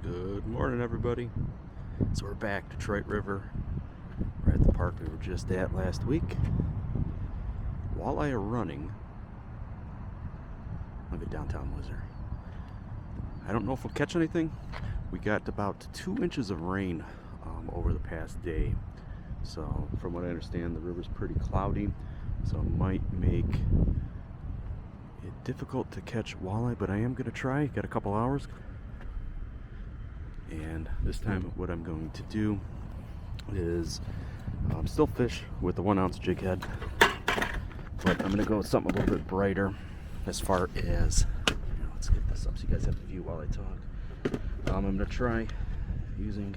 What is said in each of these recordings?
Good morning, everybody. So we're back, Detroit River. We're at the park we were just at last week. Walleye are running. Look at downtown Whizzer. I don't know if we'll catch anything. We got about 2 inches of rain over the past day. So from what I understand, the river's pretty cloudy. So it might make it difficult to catch walleye, but I am going to try. Got a couple hours. And this time what I'm going to do is still fish with the 1 ounce jig head, but I'm going to go with something a little bit brighter as far as, let's get this up so you guys have the view while I talk. I'm going to try using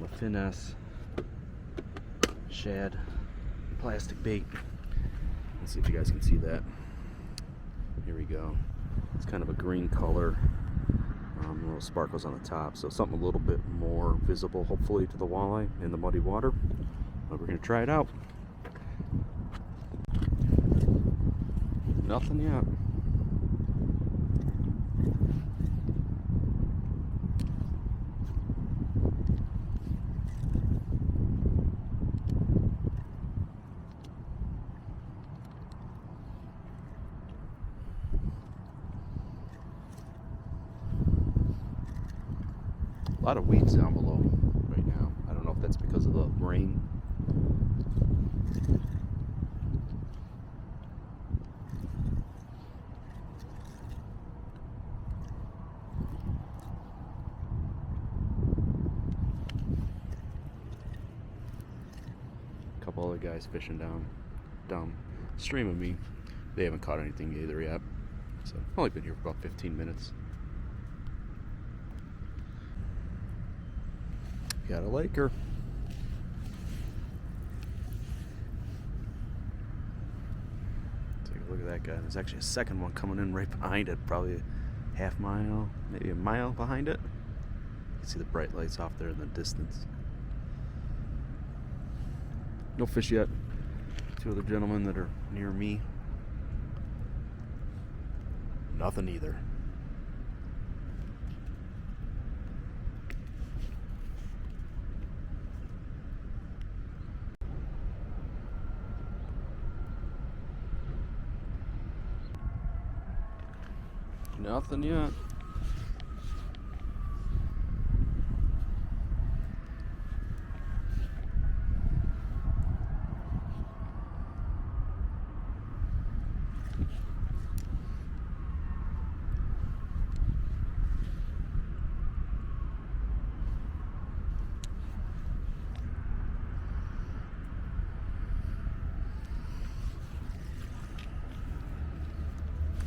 a finesse shad plastic bait. Let's see if you guys can see that. Here we go. It's kind of a green color. Little sparkles on the top, so something a little bit more visible, hopefully, to the walleye in the muddy water. But we're going to try it out. Nothing yet. A lot of weeds down below right now. I don't know if that's because of the rain. A couple other guys fishing downstream of me. They haven't caught anything either yet. So I've only been here for about 15 minutes. Got a Laker. Take a look at that guy. There's actually a second one coming in right behind it, probably a half mile, maybe a mile behind it. You can see the bright lights off there in the distance. No fish yet. Two other gentlemen that are near me. Nothing either. Nothing yet.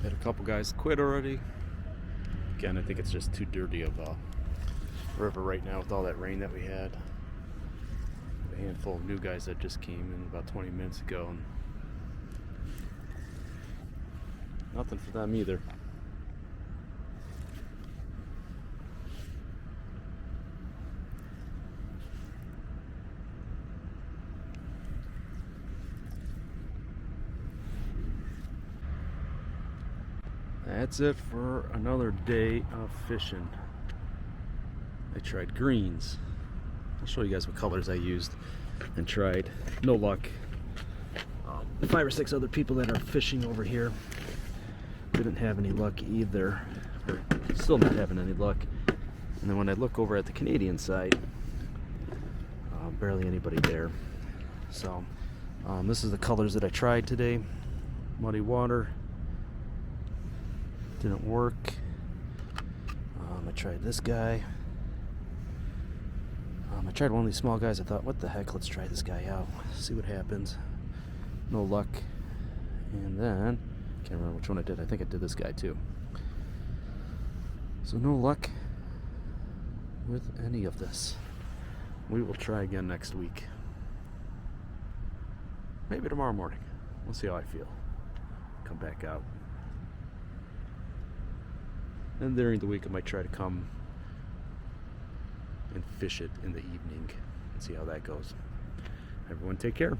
Had a couple guys quit already. Again, I think it's just too dirty of a river right now with all that rain that we had. A handful of new guys that just came in about 20 minutes ago, and nothing for them either. That's it for another day of fishing. I tried greens. I'll show you guys what colors I used and tried. No luck. 5 or 6 other people that are fishing over here didn't have any luck either. Or still not having any luck. And then when I look over at the Canadian side, barely anybody there. So this is the colors that I tried today. Muddy water. Didn't work. I tried this guy. I tried one of these small guys. I thought, what the heck, let's try this guy out. See what happens. No luck. And then, can't remember which one I did. I think I did this guy too. So no luck with any of this. We will try again next week. Maybe tomorrow morning. We'll see how I feel. Come back out. And during the week I might try to come and fish it in the evening and see how that goes. Everyone take care.